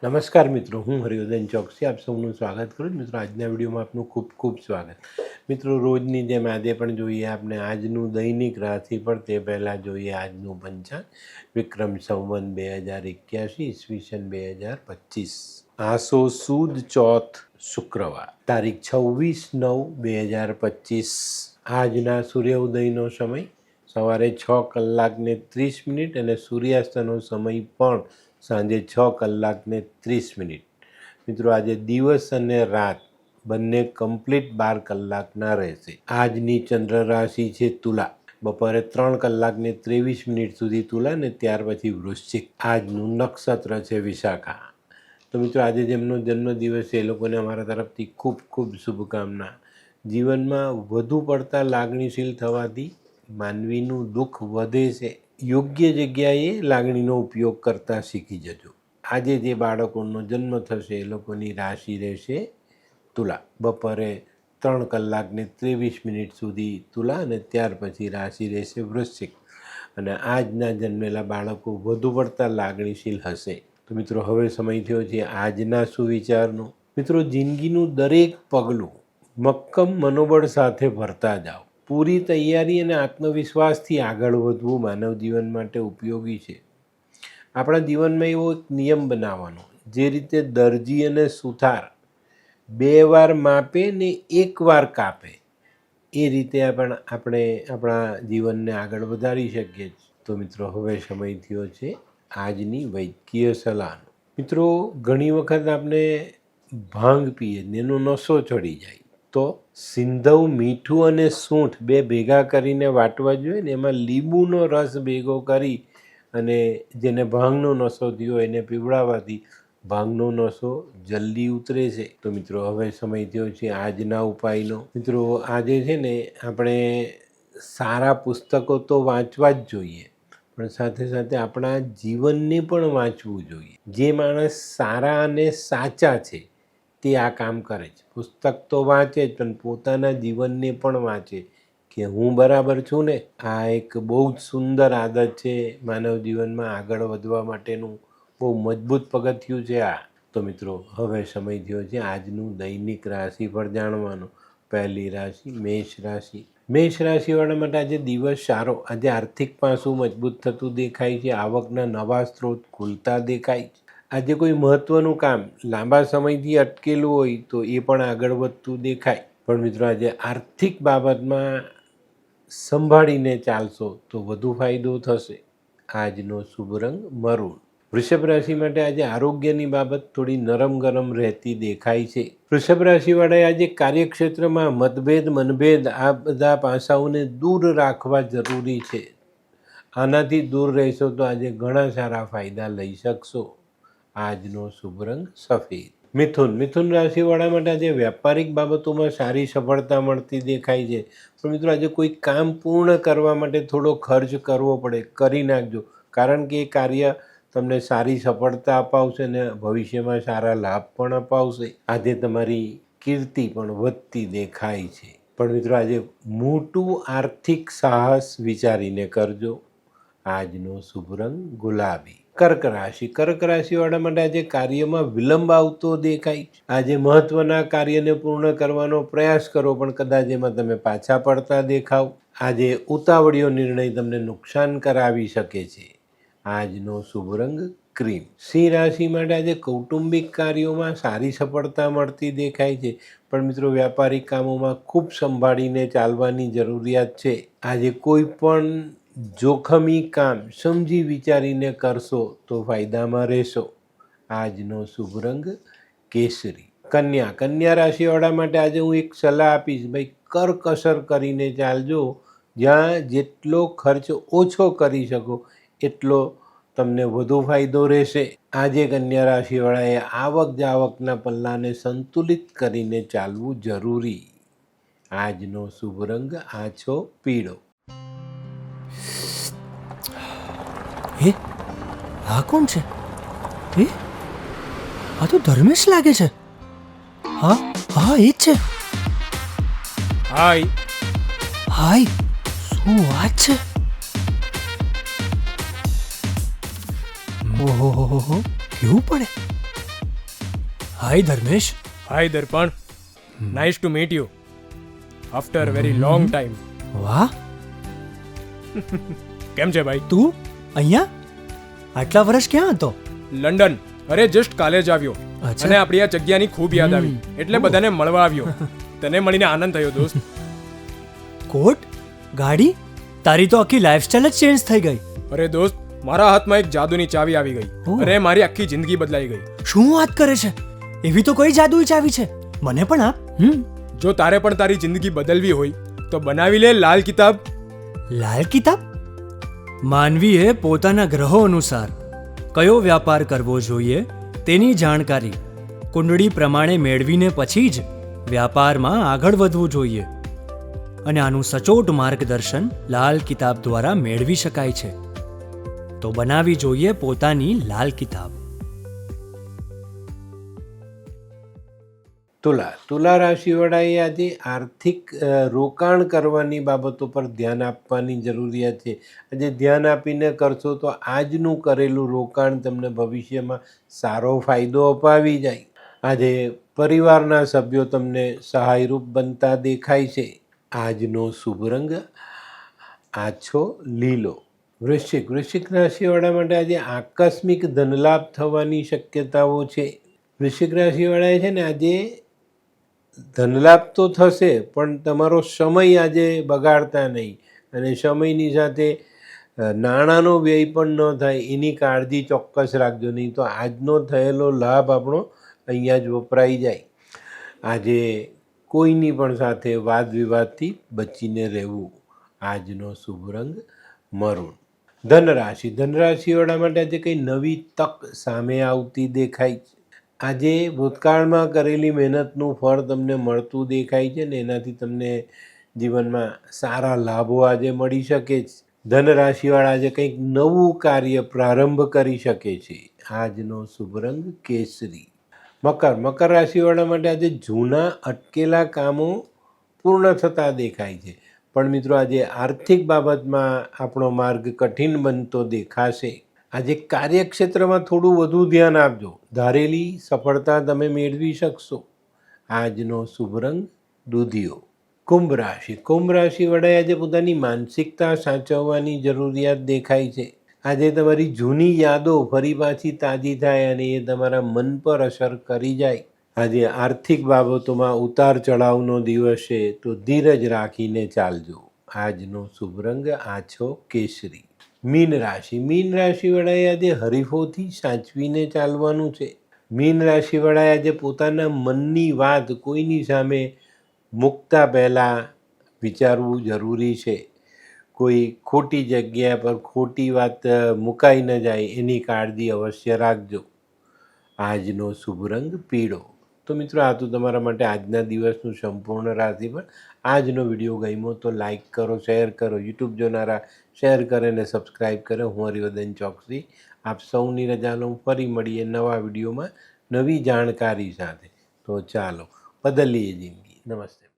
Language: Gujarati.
નમસ્કાર મિત્રો, હું હરિવર્ધન ચોકસી આપ સૌનું સ્વાગત કરું છું. મિત્રો, આજના વિડીયોમાં આપનું ખૂબ ખૂબ સ્વાગત. મિત્રો, રોજની જેમ આજે પણ જોઈએ આપણે આજનું દૈનિક રાશિફળ. તે પહેલાં જોઈએ આજનું પંચાંગ. વિક્રમ સંવત 2081 ઈસવીસન 2025, આસો સુદ ચોથ શુક્રવાર, તારીખ 26/9/2025. આજના સૂર્યોદયનો સમય સવારે 6:30 અને સૂર્યાસ્તનો સમય પણ સાંજે 6:30. મિત્રો, આજે દિવસ અને રાત બંને કમ્પ્લીટ 12 કલાકના રહેશે. આજની ચંદ્ર રાશિ છે તુલા. બપોરે 3:23 સુધી તુલા ને ત્યાર પછી વૃશ્ચિક. આજનું નક્ષત્ર છે વિશાખા. તો મિત્રો, આજે જેમનો જન્મદિવસ છે એ લોકોને અમારા તરફથી ખૂબ ખૂબ શુભકામના. જીવનમાં વધુ પડતા લાગણીશીલ થવાથી માનવીનું દુઃખ વધે છે. યોગ્ય જગ્યાએ લાગણીનો ઉપયોગ કરતા શીખી જજો. આજે જે બાળકોનો જન્મ થશે એ લોકોની રાશિ રહેશે તુલા. બપોરે 3:23 સુધી તુલા અને ત્યાર પછી રાશિ રહેશે વૃશ્ચિક. અને આજના જન્મેલા બાળકો વધુ પડતા લાગણીશીલ હશે. તો મિત્રો, હવે સમય થયો છે આજના સુવિચારનો. મિત્રો, જિંદગીનું દરેક પગલું મક્કમ મનોબળ સાથે ભરતા જાઓ. પૂરી તૈયારી અને આત્મવિશ્વાસથી આગળ વધવું માનવ જીવન માટે ઉપયોગી છે. આપણા જીવનમાં એવો એક નિયમ બનાવવાનો, જે રીતે દરજી અને સુથાર 2 વાર માપે ને 1 વાર કાપે, એ રીતે આપણે આપણા જીવનને આગળ વધારી શકીએ છીએ. તો મિત્રો, હવે સમય થયો છે આજની વૈદ્યકીય સલાહનો. મિત્રો, ઘણી વખત આપણે ભાંગ પીએ ને એનો નશો ચડી જાય તો સિંધવ, મીઠું અને સૂંઠ 2 ભેગા કરીને વાટવા જોઈએ ને એમાં લીંબુનો રસ ભેગો કરી અને જેને ભાંગનો નશો થયો એને પીવડાવવાથી ભાંગનો નશો જલ્દી ઉતરે છે. તો મિત્રો, હવે સમય થયો છે આજના ઉપાયનો. મિત્રો, આજે છે ને આપણે સારા પુસ્તકો તો વાંચવા જ જોઈએ, પણ સાથે સાથે આપણા જીવનને પણ વાંચવું જોઈએ. જે માણસ સારા અને સાચા છે તે આ કામ કરે છે. પુસ્તક તો વાંચે જ, પણ પોતાના જીવનને પણ વાંચે કે હું બરાબર છું ને. આ એક બહુ જ સુંદર આદત છે માનવ જીવનમાં આગળ વધવા માટેનું બહુ મજબૂત પગથિયું છે આ. તો મિત્રો, હવે સમય થયો છે આજનું દૈનિક રાશિફળ જાણવાનો. પહેલી રાશિ મેષ રાશિ. મેષ રાશિવાળા માટે આજે દિવસ સારો. આજે આર્થિક પાસું મજબૂત થતું દેખાય છે. આવકના નવા સ્ત્રોત ખુલતા દેખાય છે. આજે કોઈ મહત્ત્વનું કામ લાંબા સમયથી અટકેલું હોય તો એ પણ આગળ વધતું દેખાય. પણ મિત્રો, આજે આર્થિક બાબતમાં સંભાળીને ચાલશો તો વધુ ફાયદો થશે. આજનો શુભ રંગ મરૂન. વૃષભ રાશિ માટે આજે આરોગ્યની બાબત થોડી નરમ ગરમ રહેતી દેખાય છે. વૃષભ રાશિવાળાએ આજે કાર્યક્ષેત્રમાં મનભેદ આ બધા પાસાઓને દૂર રાખવા જરૂરી છે. આનાથી દૂર રહેશો તો આજે ઘણા સારા ફાયદા લઈ શકશો. આજનો શુભ રંગ સફેદ. મિથુન રાશિવાળા માટે આજે વ્યાપારિક બાબતોમાં સારી સફળતા મળતી દેખાય છે. પણ મિત્રો, આજે કોઈ કામ પૂર્ણ કરવા માટે થોડો ખર્ચ કરવો પડે, કરી નાખજો, કારણ કે એ કાર્ય તમને સારી સફળતા અપાવશે અને ભવિષ્યમાં સારા લાભ પણ અપાવશે. આજે તમારી કીર્તિ પણ વધતી દેખાય છે. પણ મિત્રો, આજે મોટું આર્થિક સાહસ વિચારીને કરજો. આજનો શુભ રંગ ગુલાબી. કર્ક રાશિવાળા માટે આજે કાર્યમાં વિલંબ આવતો દેખાય. આજે મહત્વના કાર્યને પૂર્ણ કરવાનો પ્રયાસ કરો, પણ કદાચ એમાં તમે પાછા પડતા દેખાવ. આજે ઉતાવળિયો નિર્ણય તમને નુકસાન કરાવી શકે છે. આજનો શુભ રંગ ક્રીમ. સિંહ રાશિ માટે આજે કૌટુંબિક કાર્યોમાં સારી સફળતા મળતી દેખાય છે. પણ મિત્રો, વ્યાપારિક કામોમાં ખૂબ સંભાળીને ચાલવાની જરૂરિયાત છે. આજે કોઈ પણ જોખમી કામ સમજી વિચારીને કરશો તો ફાયદામાં રહેશો. આજનો શુભ રંગ કેસરી. કન્યા રાશિવાળા માટે આજે હું એક સલાહ આપીશ, ભાઈ, કરકસર કરીને ચાલજો. જ્યાં જેટલો ખર્ચ ઓછો કરી શકો એટલો તમને વધુ ફાયદો રહેશે. આજે કન્યા રાશિવાળાએ આવક જાવકના પલ્લાને સંતુલિત કરીને ચાલવું જરૂરી. આજનો શુભ રંગ આછો પીળો. હે, આ કોણ છે? હે, આ તો ધર્મેશ લાગે છે. હા હા, એ જ છે. હાય. શું વાત છે? ઓહો, કેવું પડે? Hi Dharmesh. Hi Darpan, nice to meet you after very long time. વાહ, કેમ છે ભાઈ? તું અહીંયા આટલા વર્ષ ક્યાં હતો? લંડન. અરે જસ્ટ કાલે જ આવ્યો અચ્છા. અને આપણી આ જગ્યાની ખૂબ યાદ આવી એટલે બધાને મળવા આવ્યો. તને મળીને આનંદ થયો દોસ્ત. કોટ, ગાડી, તારી તો આખી લાઈફસ્ટાઈલ જ ચેન્જ થઈ ગઈ. અરે દોસ્ત, મારા હાથમાં એક જાદુની ચાવી આવી ગઈ ઓહ. અને મારી આખી જિંદગી બદલાઈ ગઈ. શું વાત કરે છે? એવી તો કોઈ જાદુઈ ચાવી છે, મને પણ આપ. જો તારે પણ તારી જિંદગી બદલવી હોય તો બનાવી લે લાલ કિતાબ. લાલ કિતાબ? માનવીએ પોતાના ગ્રહો અનુસાર કયો વ્યાપાર કરવો જોઈએ તેની જાણકારી કુંડળી પ્રમાણે મેળવીને પછી જ વ્યાપારમાં આગળ વધવું જોઈએ. અને આનું સચોટ માર્ગદર્શન લાલ કિતાબ દ્વારા મેળવી શકાય છે. તો બનાવી જોઈએ પોતાની લાલ કિતાબ. તુલા રાશિવાળાએ આજે આર્થિક રોકાણ કરવાની બાબતો પર ધ્યાન આપવાની જરૂરિયાત છે. આજે ધ્યાન આપીને કરશો તો આજનું કરેલું રોકાણ તમને ભવિષ્યમાં સારો ફાયદો અપાવી જાય. આજે પરિવારના સભ્યો તમને સહાયરૂપ બનતા દેખાય છે. આજનો શુભ રંગ આછો લીલો. વૃશ્ચિક રાશિવાળા માટે આજે આકસ્મિક ધનલાભ થવાની શક્યતાઓ છે. વૃશ્ચિક રાશિવાળાએ છે ને આજે ધનલાભ તો થશે પણ તમારો સમય આજે બગાડતા નહીં અને સમયની સાથે નાણાંનો વ્યય પણ ન થાય એની કાળજી ચોક્કસ રાખજો, નહીં તો આજનો થયેલો લાભ આપણો અહીંયા જ વપરાઈ જાય. આજે કોઈની પણ સાથે વાદ વિવાદથી બચીને રહેવું. આજનો શુભ રંગ મરૂન. ધનરાશિવાળા માટે આજે કંઈ નવી તક સામે આવતી દેખાય છે. આજે ભૂતકાળમાં કરેલી મહેનતનું ફળ તમને મળતું દેખાય છે ને એનાથી તમને જીવનમાં સારા લાભો આજે મળી શકે છે. ધનરાશિવાળા આજે કંઈક નવું કાર્ય પ્રારંભ કરી શકે છે. આજનો શુભ રંગ કેસરી. મકર રાશિવાળા માટે આજે જૂના અટકેલા કામો પૂર્ણ થતા દેખાય છે. પણ મિત્રો આજે આર્થિક બાબતમાં આપણો માર્ગ કઠિન બનતો દેખાશે. આજે કાર્યક્ષેત્રમાં થોડું વધુ ધ્યાન આપજો, ધારેલી સફળતા તમે મેળવી શકશો. આજનો શુભ રંગ દૂધિયો. કુંભ રાશિવાળાએ આજે પોતાની માનસિકતા સાચવવાની જરૂરિયાત દેખાય છે. આજે તમારી જૂની યાદો ફરી પાછી તાજી થાય અને એ તમારા મન પર અસર કરી જાય. આજે આર્થિક બાબતોમાં ઉતાર ચઢાવનો દિવસ છે તો ધીરજ રાખીને ચાલજો. આજનો શુભ રંગ આછો કેસરી. મીન રાશિવાળાએ આજે હરીફોથી સાચવીને ચાલવાનું છે. મીન રાશિવાળાએ આજે પોતાના મનની વાત કોઈની સામે મૂકતા પહેલાં વિચારવું જરૂરી છે. કોઈ ખોટી જગ્યા પર ખોટી વાત મુકાઈ ન જાય એની કાળજી અવશ્ય રાખજો. આજનો શુભ રંગ પીળો. તો મિત્રો આ તો તમારા માટે આજના દિવસનું સંપૂર્ણ રાશિફળ. આજનો વિડીયો ગમ્યો તો લાઈક કરો, શેર કરો, યુટ્યુબ જોનારા શેર કરે અને સબસ્ક્રાઈબ કરે. હું હરિવર્ધન ચોકસી આપ સૌની રજા લઉં. ફરી મળીએ નવા વિડીયોમાં નવી જાણકારી સાથે. તો ચાલો બદલીએ જિંદગી. નમસ્તે.